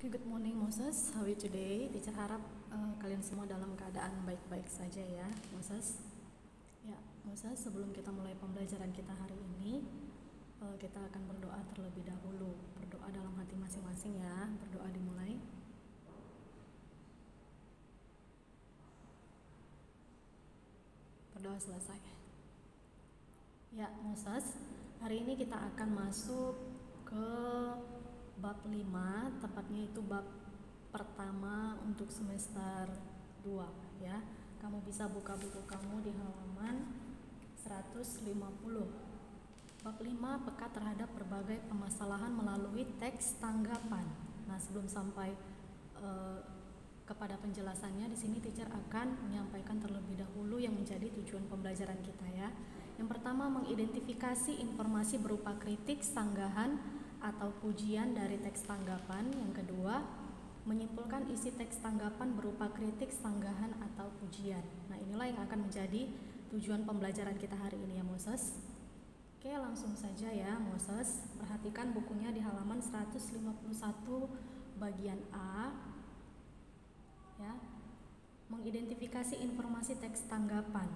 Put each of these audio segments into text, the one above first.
Okay, good morning Moses. How are you today? Teacher harap kalian semua dalam keadaan baik-baik saja ya, Moses. Ya, Moses, sebelum kita mulai pembelajaran kita hari ini, kita akan berdoa terlebih dahulu. Berdoa dalam hati masing-masing ya. Berdoa dimulai. Berdoa selesai. Ya, Moses, hari ini kita akan masuk ke bab 5, tepatnya itu bab pertama untuk semester 2 ya. Kamu bisa buka buku kamu di halaman 150. Bab 5, peka terhadap berbagai permasalahan melalui teks tanggapan. Nah, sebelum sampai kepada penjelasannya, di sini teacher akan menyampaikan terlebih dahulu yang menjadi tujuan pembelajaran kita ya. Yang pertama, mengidentifikasi informasi berupa kritik, sanggahan, atau pujian dari teks tanggapan. Yang kedua, menyimpulkan isi teks tanggapan berupa kritik, sanggahan, atau pujian. Nah, inilah yang akan menjadi tujuan pembelajaran kita hari ini ya Moses. Oke, langsung saja ya Moses. Perhatikan bukunya di halaman 151 bagian A ya. Mengidentifikasi informasi teks tanggapan.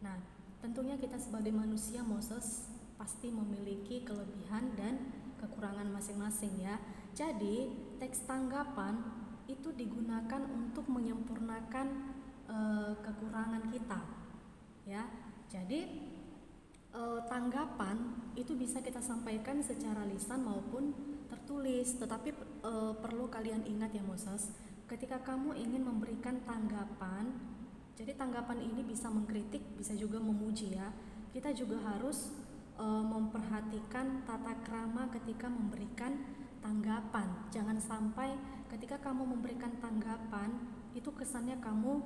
Nah, tentunya kita sebagai manusia Moses pasti memiliki kelebihan dan kekurangan masing-masing ya. Jadi teks tanggapan itu digunakan untuk menyempurnakan kekurangan kita ya. Jadi tanggapan itu bisa kita sampaikan secara lisan maupun tertulis. Tetapi perlu kalian ingat ya Moses, ketika kamu ingin memberikan tanggapan, jadi tanggapan ini bisa mengkritik, bisa juga memuji ya. Kita juga harus memperhatikan tata krama ketika memberikan tanggapan. Jangan sampai ketika kamu memberikan tanggapan itu kesannya kamu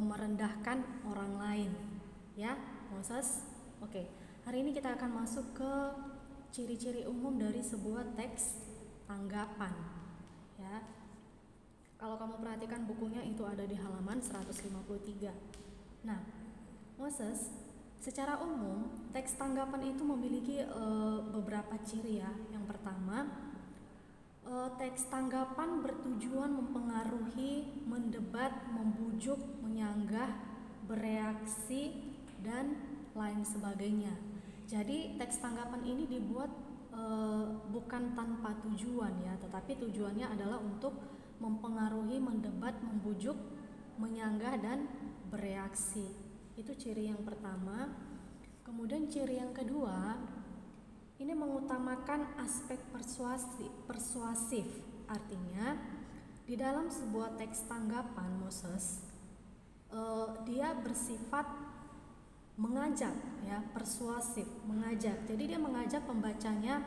merendahkan orang lain ya Moses. Oke, hari ini kita akan masuk ke ciri-ciri umum dari sebuah teks tanggapan ya. Kalau kamu perhatikan bukunya itu ada di halaman 153. Nah Moses, secara umum, teks tanggapan itu memiliki beberapa ciri ya. Yang pertama, teks tanggapan bertujuan mempengaruhi, mendebat, membujuk, menyanggah, bereaksi, dan lain sebagainya. Jadi teks tanggapan ini dibuat bukan tanpa tujuan ya, tetapi tujuannya adalah untuk mempengaruhi, mendebat, membujuk, menyanggah, dan bereaksi. Itu ciri yang pertama. Kemudian ciri yang kedua, ini mengutamakan aspek persuasif. Artinya di dalam sebuah teks tanggapan Moses, dia bersifat mengajak ya, persuasif, mengajak. Jadi dia mengajak pembacanya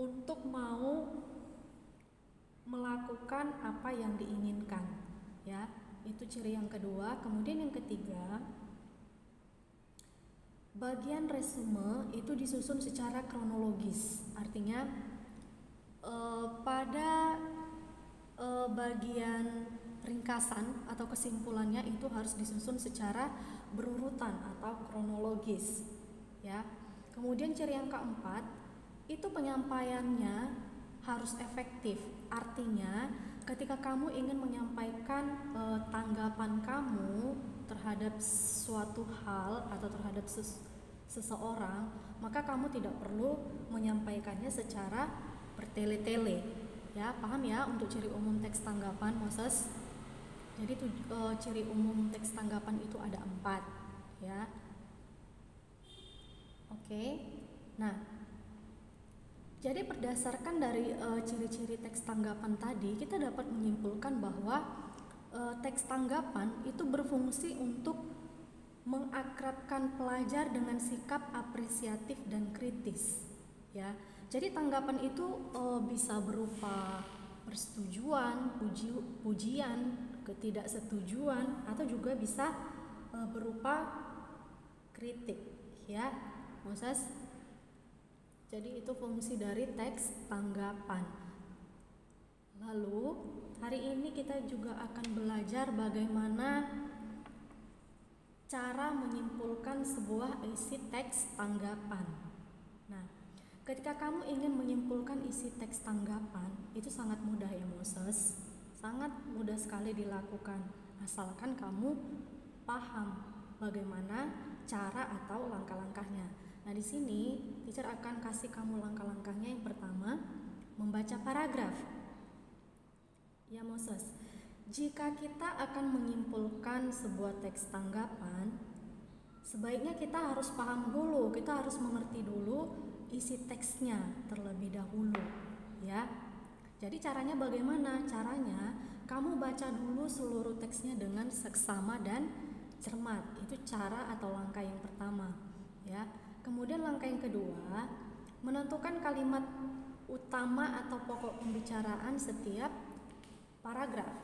untuk mau melakukan apa yang diinginkan ya. Itu ciri yang kedua. Kemudian yang ketiga, bagian resume itu disusun secara kronologis. Artinya pada bagian ringkasan atau kesimpulannya itu harus disusun secara berurutan atau kronologis ya. Kemudian ciri yang keempat, itu penyampaiannya harus efektif. Artinya ketika kamu ingin menyampaikan tanggapan kamu terhadap suatu hal atau terhadap seseorang, maka kamu tidak perlu menyampaikannya secara bertele-tele ya. Paham ya untuk ciri umum teks tanggapan Moses? Jadi ciri umum teks tanggapan itu ada 4 ya. Oke. Nah, jadi berdasarkan dari ciri-ciri teks tanggapan tadi, kita dapat menyimpulkan bahwa teks tanggapan itu berfungsi untuk mengakrabkan pelajar dengan sikap apresiatif dan kritis ya. Jadi tanggapan itu bisa berupa persetujuan, pujian, ketidaksetujuan, atau juga bisa berupa kritik ya Moses. Jadi itu fungsi dari teks tanggapan. Lalu hari ini kita juga akan belajar bagaimana cara menyimpulkan sebuah isi teks tanggapan. Nah, Ketika kamu ingin menyimpulkan isi teks tanggapan, itu sangat mudah ya Moses. Sangat mudah sekali dilakukan, asalkan kamu paham bagaimana cara atau langkah-langkahnya. Nah, di sini teacher akan kasih kamu langkah-langkahnya. Yang pertama, membaca paragraf. Ya Moses, jika kita akan menyimpulkan sebuah teks tanggapan, sebaiknya kita harus paham dulu, kita harus mengerti dulu isi teksnya terlebih dahulu, ya. Jadi caranya bagaimana? Caranya kamu baca dulu seluruh teksnya dengan seksama dan cermat. Itu cara atau langkah yang pertama, ya. Kemudian langkah yang kedua, menentukan kalimat utama atau pokok pembicaraan setiap paragraf.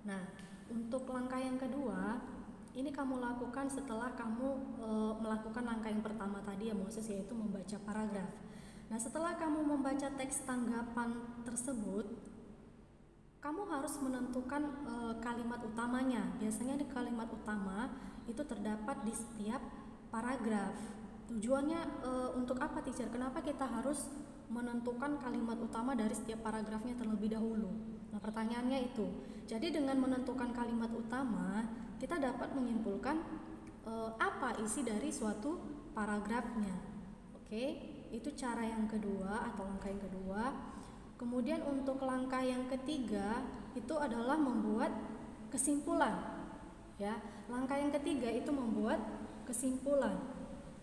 Nah, untuk langkah yang kedua, ini kamu lakukan setelah kamu melakukan langkah yang pertama tadi ya Moses, yaitu membaca paragraf. Nah, setelah kamu membaca teks tanggapan tersebut, kamu harus menentukan kalimat utamanya. Biasanya di kalimat utama itu terdapat di setiap paragraf. Tujuannya untuk apa teacher? Kenapa kita harus menentukan kalimat utama dari setiap paragrafnya terlebih dahulu? Nah, pertanyaannya itu. Jadi dengan menentukan kalimat utama, kita dapat menyimpulkan apa isi dari suatu paragrafnya. Oke, itu cara yang kedua atau langkah yang kedua. Kemudian untuk langkah yang ketiga itu adalah membuat kesimpulan. Ya, langkah yang ketiga itu membuat kesimpulan.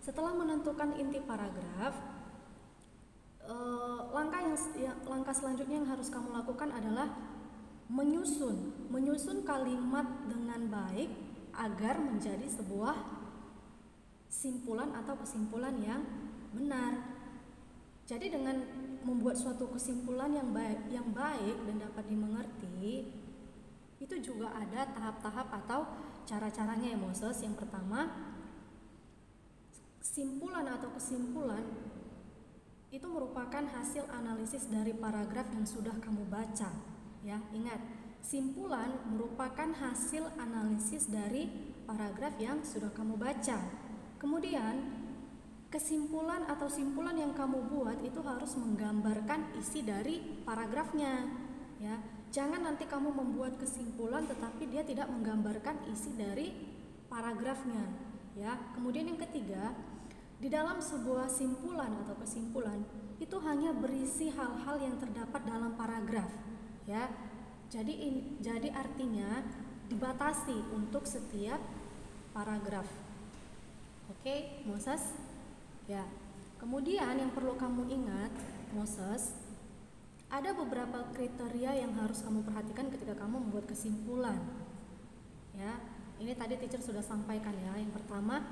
Setelah menentukan inti paragraf, langkah selanjutnya yang harus kamu lakukan adalah menyusun kalimat dengan baik agar menjadi sebuah simpulan atau kesimpulan yang benar. Jadi dengan membuat suatu kesimpulan yang baik dan dapat dimengerti, itu juga ada tahap-tahap atau cara-caranya ya Moses. Yang pertama, simpulan atau kesimpulan itu merupakan hasil analisis dari paragraf yang sudah kamu baca. Ya, ingat, simpulan merupakan hasil analisis dari paragraf yang sudah kamu baca. Kemudian, kesimpulan atau simpulan yang kamu buat itu harus menggambarkan isi dari paragrafnya. Ya, jangan nanti kamu membuat kesimpulan tetapi dia tidak menggambarkan isi dari paragrafnya. Ya, kemudian yang ketiga, di dalam sebuah simpulan atau kesimpulan itu hanya berisi hal-hal yang terdapat dalam paragraf. Ya, jadi artinya dibatasi untuk setiap paragraf. Oke, Moses. Ya. Kemudian yang perlu kamu ingat, Moses, ada beberapa kriteria yang harus kamu perhatikan ketika kamu membuat kesimpulan. Ya, ini tadi teacher sudah sampaikan ya. Yang pertama,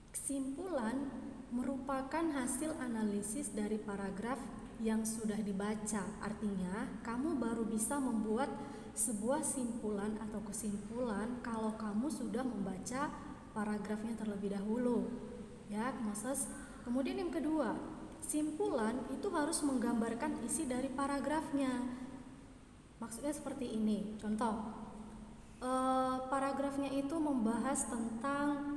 kesimpulan merupakan hasil analisis dari paragraf yang sudah dibaca. Artinya, kamu baru bisa membuat sebuah simpulan atau kesimpulan kalau kamu sudah membaca paragrafnya terlebih dahulu. Ya, Moses. Kemudian yang kedua, simpulan itu harus menggambarkan isi dari paragrafnya. Maksudnya seperti ini. Contoh, paragrafnya itu membahas tentang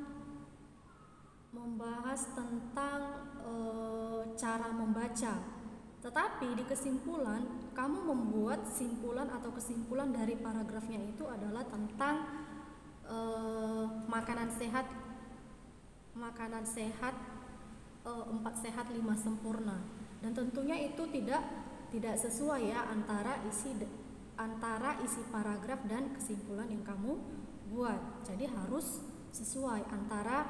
cara membaca. Tetapi di kesimpulan, kamu membuat simpulan atau kesimpulan dari paragrafnya itu adalah tentang makanan sehat, 4 sehat 5 sempurna. Dan tentunya itu tidak sesuai ya antara isi paragraf dan kesimpulan yang kamu buat. Jadi harus sesuai antara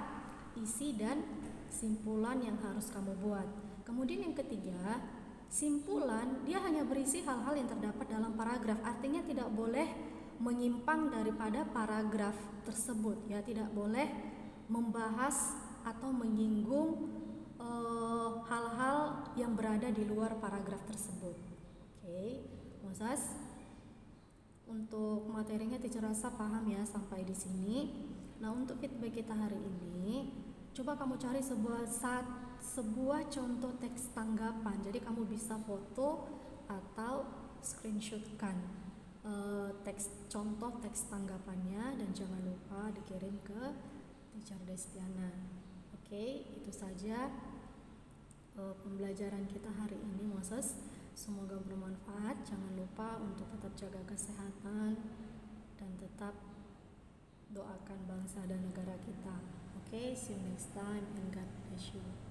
isi dan simpulan yang harus kamu buat. Kemudian yang ketiga, simpulan dia hanya berisi hal-hal yang terdapat dalam paragraf. Artinya tidak boleh menyimpang daripada paragraf tersebut ya, tidak boleh membahas atau menyinggung hal-hal yang berada di luar paragraf tersebut. Oke, Moses. Untuk materinya teacher rasa paham ya sampai di sini. Nah, untuk feedback kita hari ini, coba kamu cari sebuah contoh teks tanggapan. Jadi kamu bisa foto atau screenshotkan contoh teks tanggapannya dan jangan lupa dikirim ke Teacher Destiana. Oke, itu saja pembelajaran kita hari ini, Moses. Semoga bermanfaat. Jangan lupa untuk tetap jaga kesehatan dan tetap doakan bangsa dan negara kita. Oke, see you next time and God bless you.